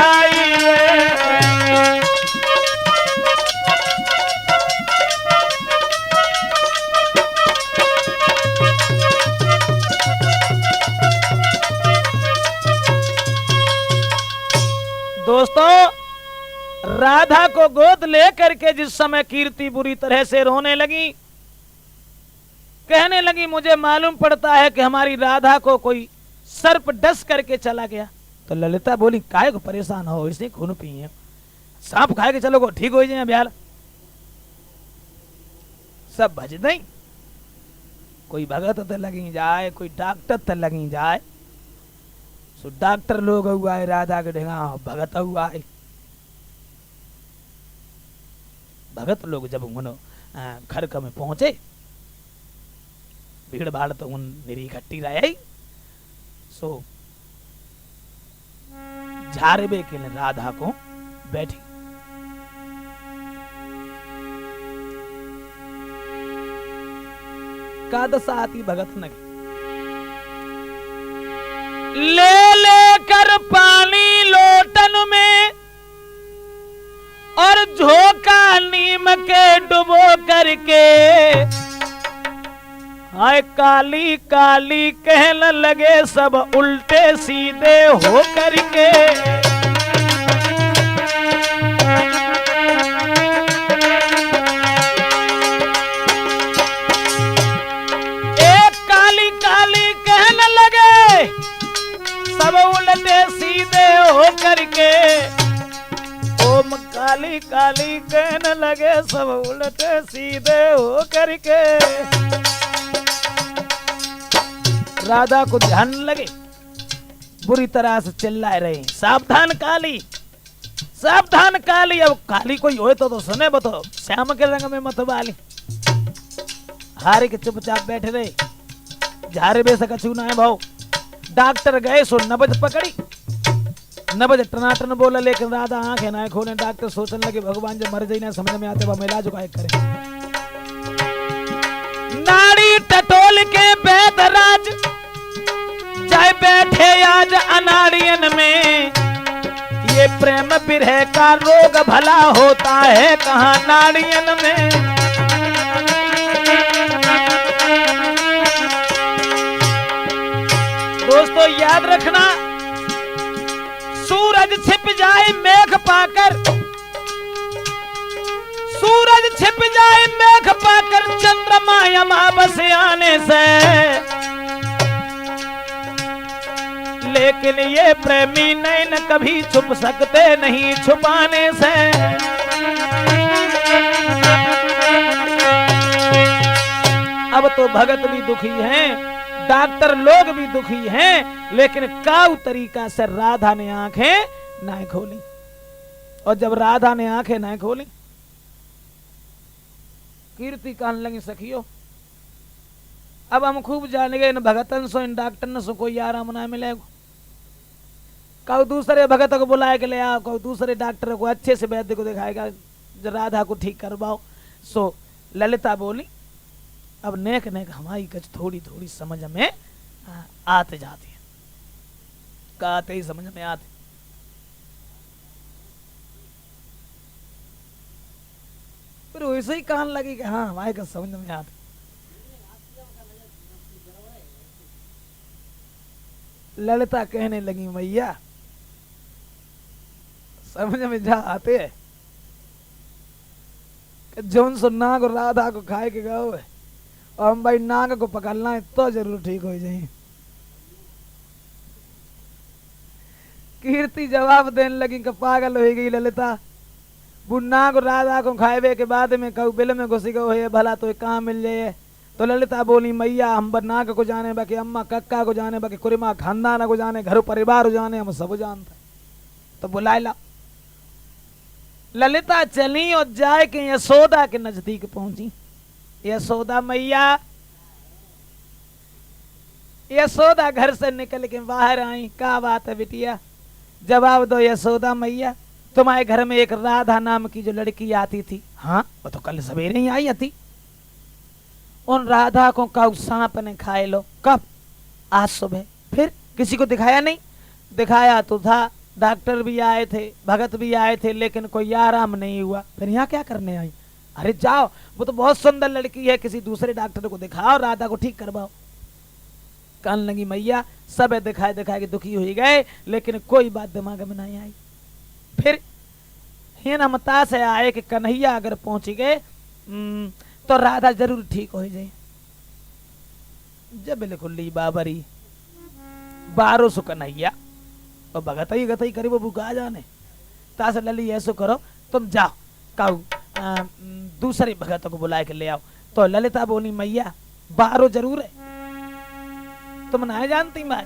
आई रे। राधा को गोद लेकर के जिस समय कीर्ति बुरी तरह से रोने लगी, कहने लगी मुझे मालूम पड़ता है कि हमारी राधा को कोई सर्प डस करके चला गया। तो ललिता बोली काहे को परेशान हो, इसे खून पिए, सांप खाए के चलो ठीक हो जाए ब्याल। सब भज नहीं, कोई भगत ते लगी जाए, कोई डॉक्टर ते लगी जाए। सो डॉक्टर लोग हुआ है राधा के ढेगा, भगत हुआ है। भगत लोग जब उन घर में पहुंचे, भीड़ भाड़ तो उन निरी इकट्ठी रहे। सो झारबे के लिए राधा को बैठी। का दशा आती भगत नगी, ले लेकर पानी लोटन में और झोंका नीम के डुबो करके, हाय काली काली कहने लगे सब उल्टे सीधे हो करके। एक काली काली कहने लगे सब उल्टे सीधे हो करके। ओम काली काली कहने लगे सब उल्टे सीधे हो करके। राधा को ध्यान लगे, बुरी तरह से चिल्लाए रहे, सावधान काली, सावधान काली। अब काली कोई होए तो सुने, बतो श्याम के रंग में मत वाली। हारे के चुपचाप बैठे रहे, झारे बे से कछु ना है भाव। डॉक्टर गए सो नबज पकड़ी, नबज टनाटन बोला, लेकिन राधा आंखें ना खोले। डॉक्टर सोचने लगे भगवान जब मर जाए ना समझ में आते, हम इलाज का करे। नाड़ी टटोल के बैदराज चाहे बैठे आज अनाड़ियन में, ये प्रेम विरह का रोग भला होता है कहाँ नाड़ियन में। दोस्तों याद रखना, सूरज छिप जाए मेघ पाकर, सूरज छिप जाए मेघ पाकर, चंद्रमा अमावस आने से, लेकिन ये प्रेमी नैन कभी छुप सकते नहीं छुपाने से। अब तो भगत भी दुखी हैं, डॉक्टर लोग भी दुखी हैं, लेकिन काउ तरीका से राधा ने आंखें ना खोली। और जब राधा ने आंखें ना खोली, कीर्ति कहने लगी सखियो अब हम खूब जान गए, इन भगतन सो इन डॉक्टर सो कोई आराम ना मिलेगा। कहो दूसरे भगत को बुलाए के ले आओ, कहो दूसरे डॉक्टर को अच्छे से वैद्य को दिखाएगा, राधा को ठीक करवाओ। सो ललिता बोली अब नेक नेक हमारी कुछ थोड़ी थोड़ी समझ में आते जाती है, कहते ही समझ में आते। फिर वैसे ही कहने लगी कि हाँ हमारे का समझ में आते। ललिता कहने लगी मैया समझ में जा आते है कि जौन सो नाग राधा को खाए के गए है, और हम भाई नाग को पकड़ना है तो जरूर ठीक हो जाए। कीर्ति जवाब देने लगी कि पागल हो गई ललिता, वो नाग राधा को खाए के बाद में कहू बिल में घुसी गो है भला तो कहाँ मिल जाए। तो ललिता बोली मैया हम नाग को जाने बाकी अम्मा कक्का को जाने बाकी कुरिमा खानदान को जाने घर परिवार जाने हम सब जानते। तो बुलाए ला। ललिता चली और जाए के यशोदा के नजदीक पहुंची। यशोदा मैया, यशोदा घर से निकल के बाहर आई। क्या बात है बिटिया, जवाब दो यशोदा मैया। तुम्हारे घर में एक राधा नाम की जो लड़की आती थी, हाँ वो तो कल सवेरे ही आई थी। उन राधा को कब सांप ने खाए लो? कब? आज सुबह। फिर किसी को दिखाया नहीं? दिखाया तो था, डॉक्टर भी आए थे, भगत भी आए थे, लेकिन कोई आराम नहीं हुआ। फिर यहाँ क्या करने आई? अरे जाओ, वो तो बहुत सुंदर लड़की है, किसी दूसरे डॉक्टर को दिखाओ, राधा को ठीक करवाओ। कहने लगी मैया सब दिखाए दिखाए के दुखी हो गए, लेकिन कोई बात दिमाग में नहीं आई। फिर ये नमता से आए कि कन्हैया अगर पहुंच गए तो राधा जरूर ठीक हो जाए। जब बिल्कुल ली बाबरी 1200 कन्हैया और भगतई गतई करी वो बुका जाने तास लली ऐसो करो तुम जाओ काऊ दूसरे भगत को बुला के ले आओ। तो ललिता बोली मैया 12 जरूर है, तुम नहीं जानती मैं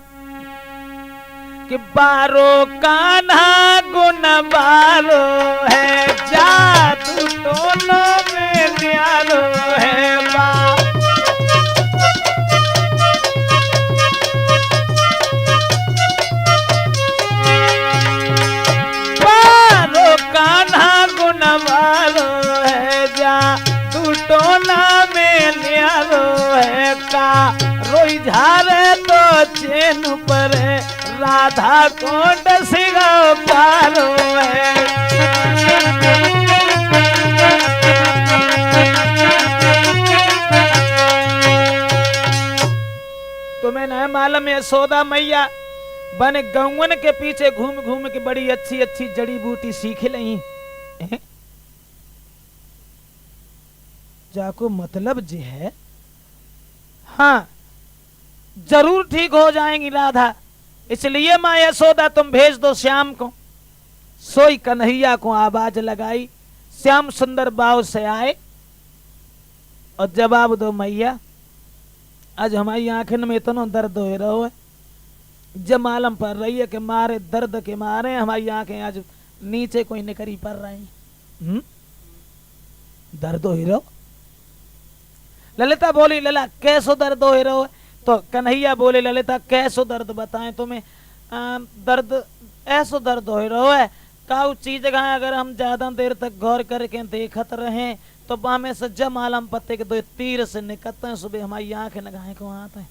कि 12 कान्हा गुण 12 है, जादू दोनों में न्यारो है। 12 कान्हा गुण 12 है, जादू टोना में न्यारो है। का रोई झारे तो चैन पर राधा कोंड सिगा पारो है। तुम्हें न मालूम यशोदा मैया बने गौवन के पीछे घूम घूम के बड़ी अच्छी अच्छी जड़ी बूटी सीख लई। जाको मतलब जे है हाँ जरूर ठीक हो जाएंगी राधा, इसलिए माँ यशोदा तुम भेज दो श्याम को। सोई कन्हैया को आवाज लगाई, श्याम सुंदर बाव से आए और जवाब दो मैया आज हमारी आंखें में इतना दर्द हो रहा है, जब मालूम पड़ रही है कि मारे दर्द के मारे हमारी आंखें आज नीचे कोई निकरी पड़ रही। दर्द हो रहा। ललिता बोली लला कैसो दर्द हो रहा है? तो कन्हैया बोले ललिता कैसो दर्द बताएं तुम्हें? दर्द ऐसो दर्द हो रहा है काउ चीज अगर हम ज्यादा देर तक गौर करके देखत रहे तो बामे से जब मालूम पत्ते के 2 तीर से निकलते हैं, सुबह हमारी आंखें लगाए को आते हैं।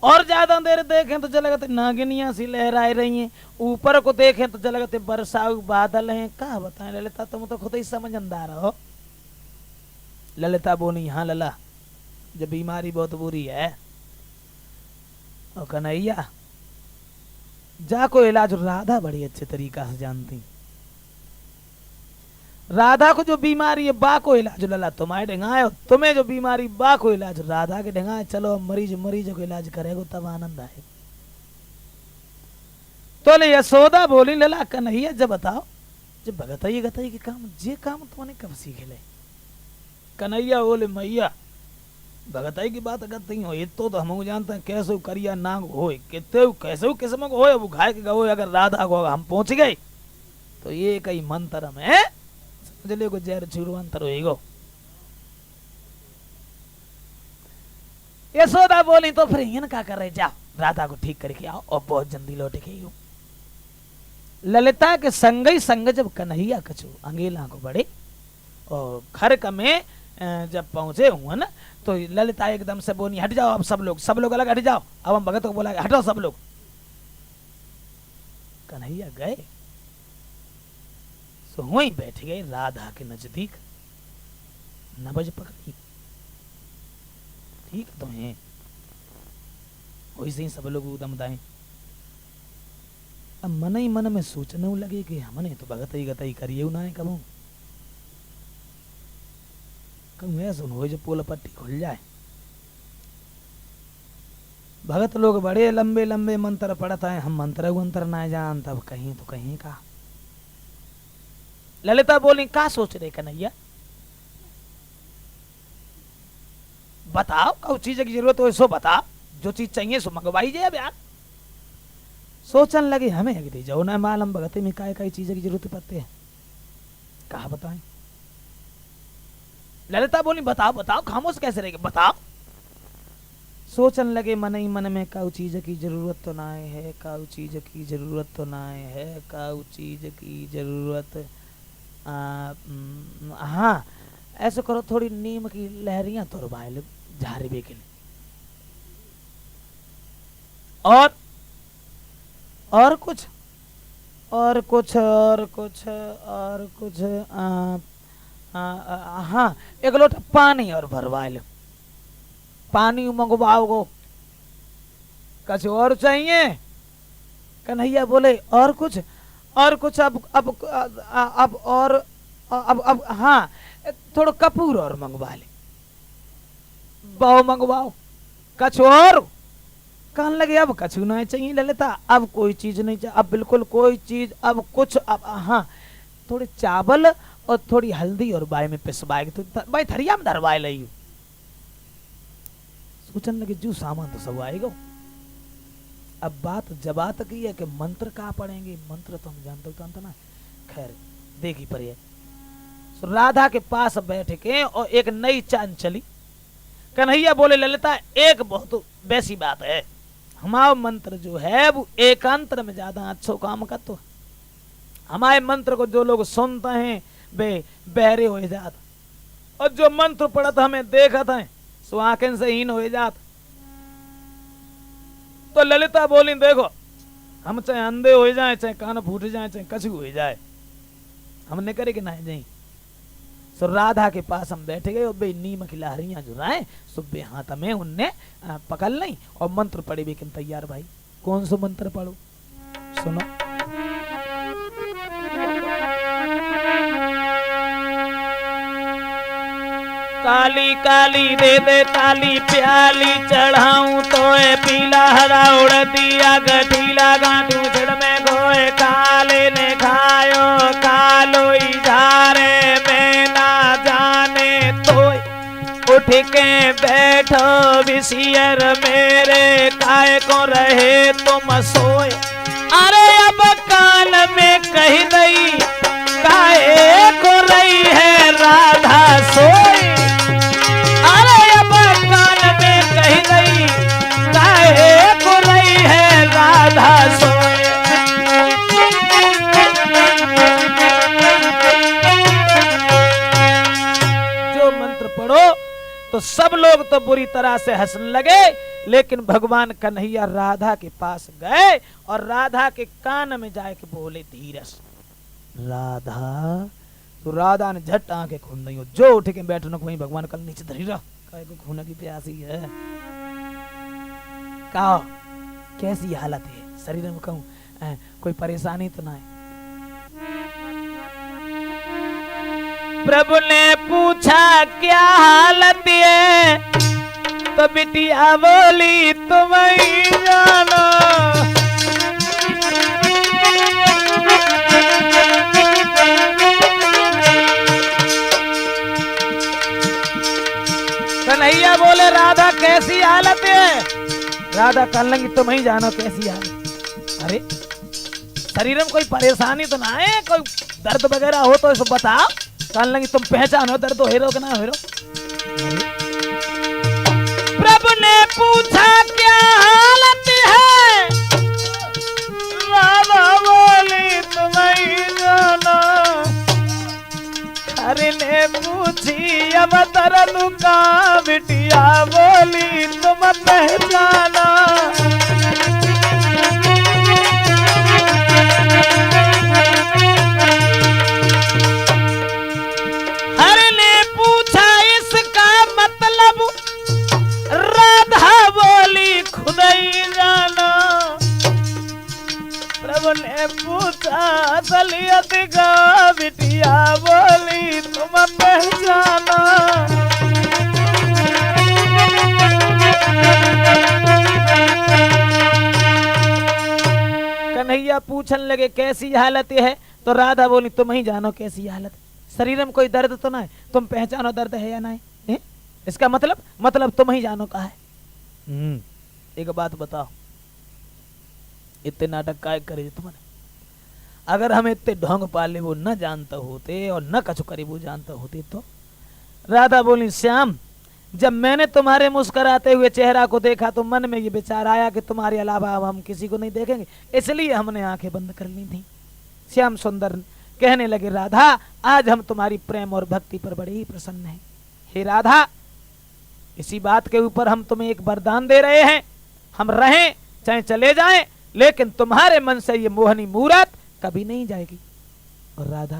और ज्यादा देर देखें तो जलगते नागिनियां सी लहराए रही हैं, ऊपर को देखें तो जलगते बरसाऊ बादल हैं। क्या बताएं ललिता, तुम तो खुद ही समझदार हो। ललिता बोली हाँ लला जब बीमारी बहुत बुरी है। और कन्हैया जाको इलाज राधा बड़ी अच्छे तरीका से जानती। राधा को जो बीमारी है बा को इलाज लला तुम्हारे ढंगाए, तुम्हें जो बीमारी बा को इलाज राधा के ढंगाए। चलो मरीज को इलाज करेगा तब आनंद आए। तो ले यशोदा बोली लला कन्हैया जब बताओ जब भगतई गतई के काम जे काम तुमने कब सीखे ले? कन्हैया बोले मैया भगतई की बात करती हो ये तो हम जानते हैं कैसे करिया नाग हो कितने कैसे किस्म को हो वो घाय के गो अगर राधा को हम पहुंच गए तो ये कई मंत्र में समझ ले को जहर छुरू अंतर होएगो। यशोदा बोली तो फिर इन का कर रहे जाओ राधा को ठीक करके आओ और बहुत जल्दी लौट के आओ। ललिता के संग ही संग जब कन्हैया कछु अंगेला को बढ़े और खरक में जब पहुंचे हुए ना तो ललिता एकदम से बोली हट जाओ अब सब लोग अलग हट जाओ। अब हम भगत को बोला हटो सब लोग। कन्हैया गए तो वहीं बैठ गए राधा के नजदीक, नबज पकड़ी। ठीक तो है वैसे ही सब लोग उदम दाएं। अब मन ही मन में सोचने लगे कि हमने तो भगत ही गतई करिए ना है कबू सुन हो जो पोल पट्टी खुल जाए। भगत लोग बड़े लंबे लंबे मंत्र पढ़ता है, हम मंत्र वंत्र ना जान तब कहीं तो कहीं का। ललिता बोली का सोच रहे कन्हैया बताओ कौ चीज की जरूरत हो सो बता, जो चीज चाहिए सो मंगवाई जाए। अब यार सोचन लगे हमें अगर जाओ ना मालूम भगत में काय चीज की जरूरत पड़ती है, कहा बताएं। ललिता बोली बताओ बताओ खामोश कैसे रहेगा बताओ। सोचन लगे मन ही मन में काउ चीज की जरूरत तो ना है, काउ चीज की जरूरत तो ना है, काउ चीज की जरूरत हाँ ऐसे करो थोड़ी नीम की लहरियां तो रुबाइल झारे बे के लिए और कुछ और कुछ और कुछ और कुछ हाँ एक लोटा पानी और भरवा लो। पानी मंगवाओ कुछ और चाहिए? कन्हैया बोले और कुछ और कुछ अब और अब हाँ थोड़ा कपूर और मंगवा ले, बहु मंगवाओ, कछु और। कहने लगे अब कछु नहीं चाहिए ललिता, अब कोई चीज नहीं चाहिए, अब बिल्कुल कोई चीज, अब कुछ, अब हाँ थोड़े चावल और थोड़ी हल्दी और बाय में पिसवाएगी तो भाई थरिया में धरवाए लई। सोचने लगे जो सामान तो सब आएगा। अब बात जबात की है कि मंत्र कहाँ पढ़ेंगे, मंत्र तो हम जानते ना, खैर देखी पर है। राधा के पास बैठ के और एक नई चांद चली। कन्हैया बोले ललिता एक बहुत वैसी बात है, हमारा मंत्र जो है वो एकांतर में ज्यादा अच्छा काम का, तो हमारे मंत्र को जो लोग सुनते हैं वे बहरे हो जाते, और जो मंत्र पढ़त हमें देखत है सो आंखें से हीन हो जात। तो ललिता बोली देखो हम चाहे अंधे हो जाए, चाहे कान फूट जाए, चाहे कछु हो जाए, हमने करे कि नहीं जाए। सो राधा के पास हम बैठ गए और बे नीम की लहरियां जो राय सुबह हाथ में उनने पकड़ ली और मंत्र पढ़े लेकिन तैयार। भाई कौन सा मंत्र पढ़ो सुनो। काली काली दे दे काली प्याली चढ़ाऊं तो पीला हरा उड़ दिया गठीला गांठू छिड़ में गोए काले ने खायो कालो इजारे में ना जाने तो उठ के बैठो विसियर मेरे काय को रहे तुम सोए। अरे अब कान में कही दई काहे को रही है राधा सोए। तो सब लोग तो बुरी तरह से हंसने लगे, लेकिन भगवान कन्हैया राधा के पास गए और राधा के कान में जाके बोले धीरज राधा। तो राधा ने झट आंखें खोल दी, जो उठ के बैठने को वहीं भगवान कल नीचे धरी रहा, काहे को खून की प्यासी है। कहा कैसी हालत है शरीर में, कहूं कोई परेशानी तो ना है। प्रभु ने पूछा क्या हालत है, तो बिटिया बोली तुम ही जानो। कन्हैया बोले राधा कैसी हालत है। राधा कहने लगी तुम ही जानो कैसी हालत। अरे शरीर में कोई परेशानी तो ना है, कोई दर्द वगैरह हो तो इसको बताओ। कहने लगी तुम पहचानो दर्द हो हेरो कि ना हेरो। प्रभु ने पूछा क्या हालत है, राधा बोली तुम ही जानो। हरि ने पूछी अब दर्द का, बिटिया बोली तुम पहचानो। ने पूछा असलियत का, बिटिया बोली तुम पहचाना। कन्हैया पूछने लगे कैसी हालत है, तो राधा बोली तुम ही जानो कैसी हालत। शरीर में कोई दर्द तो ना है, तुम पहचानो दर्द है या नहीं है? इसका मतलब तुम ही जानो कहा है। एक बात बताओ इतने नाटक काय करे तुमने। अगर हम इतने ढोंग पाले वो न जानते होते और न कछु करे वो जानते होते तो। राधा बोली श्याम जब मैंने तुम्हारे मुस्कुराते हुए चेहरा को देखा तो मन में ये विचार आया कि तुम्हारे अलावा अब हम किसी को नहीं देखेंगे, इसलिए हमने आंखें बंद कर ली थी। श्याम सुंदर कहने लगे राधा आज हम तुम्हारी प्रेम और भक्ति पर बड़े ही प्रसन्न हैं। हे राधा इसी बात के ऊपर हम तुम्हें एक वरदान दे रहे हैं, हम रहें चाहे चले जाएं, लेकिन तुम्हारे मन से ये मोहनी मूरत कभी नहीं जाएगी। और राधा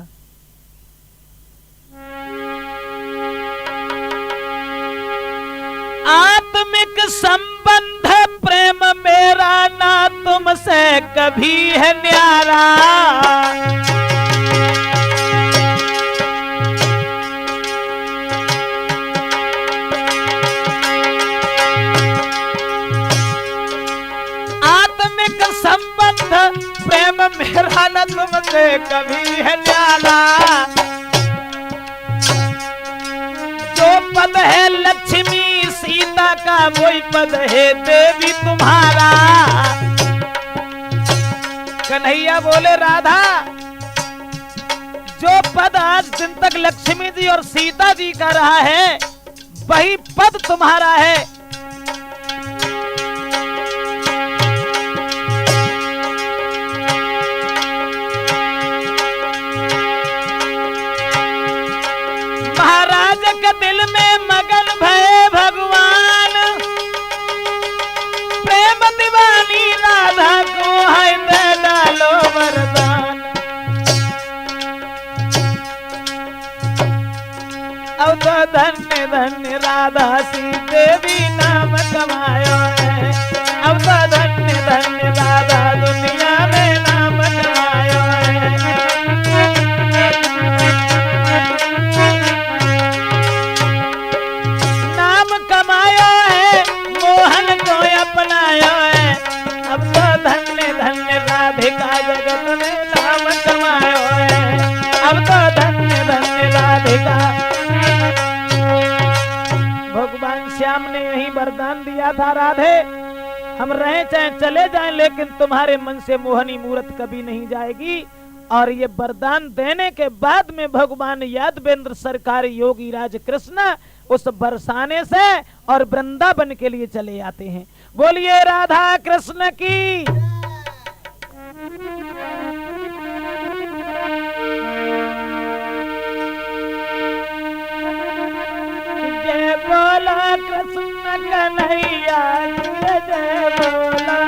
आत्मिक संबंध प्रेम मेरा ना तुम से कभी है न्यारा। आत्मिक संबंध प्रेम मेरा न तुमसे कभी है न्यारा। जो पद है लक्ष्मी सीता का वही पद है देवी तुम्हारा। कन्हैया बोले राधा, जो पद आज दिन तक लक्ष्मी जी और सीता जी का रहा है वही पद तुम्हारा है। महाराज के दिल में मगन भये भगवान, प्रेम दीवानी राधा को है दे डालो वरदान। अब तो धन्य धन्य राधा सी देवी नाम कमायो है। अब तो धन्य धन्य राधा दुनिया में नाम कमायो है। कमाया है मोहन को अपनाया है। अब तो धन्य धन्य राधिका जगत में नाम कमाया है। अब तो धन्य धन्य राधिका। भगवान श्याम ने यही वरदान दिया था, राधे हम रहे चाहे चले जाएं लेकिन तुम्हारे मन से मोहनी मूरत कभी नहीं जाएगी। और ये वरदान देने के बाद में भगवान यादवेंद्र सरकार योगी राज कृष्ण उस बरसाने से और वृंदावन के लिए चले आते हैं। बोलिए राधा कृष्ण की। जय बोला कृष्ण कन्हैया जय बोला।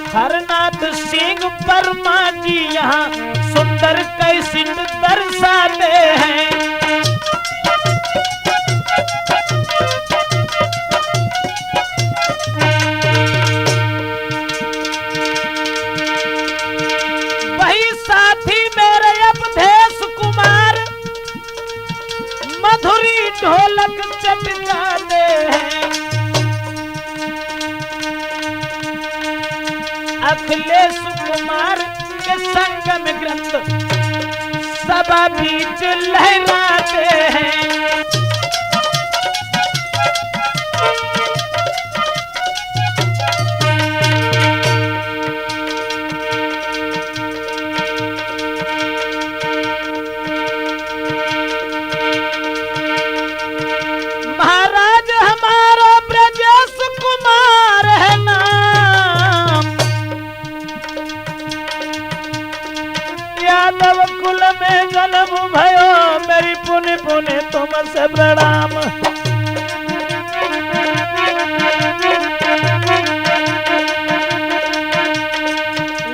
हरनाथ सिंह वर्मा जी यहाँ सुंदर कैसेट दर्शाते हैं। वही साथी मेरे अवधेश कुमार मधुरी ढोलक चटकाते हैं। अखिलेश कुमार के संगम ग्रंथ सभा बीच लहराते हैं। महाराज हमारा ब्रजेश कुमार है नाम, यादव कुल में जन्म भयो मेरी पुण्य पुण्य तुमसे प्रणाम।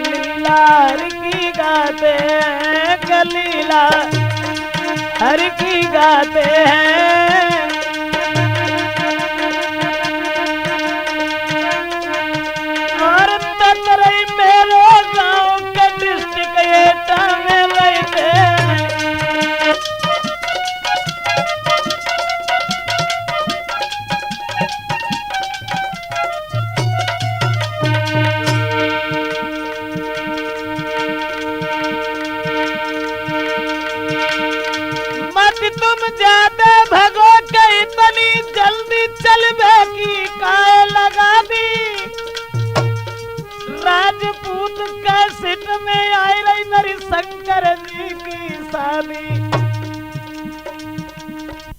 लीला हर की गाते हैं, लीला हर की गाते हैं। तुम ज्यादा भगो के इतनी जल्दी चलबे की काय लगा दी। राजपूत कैसेट में आई रही मेरी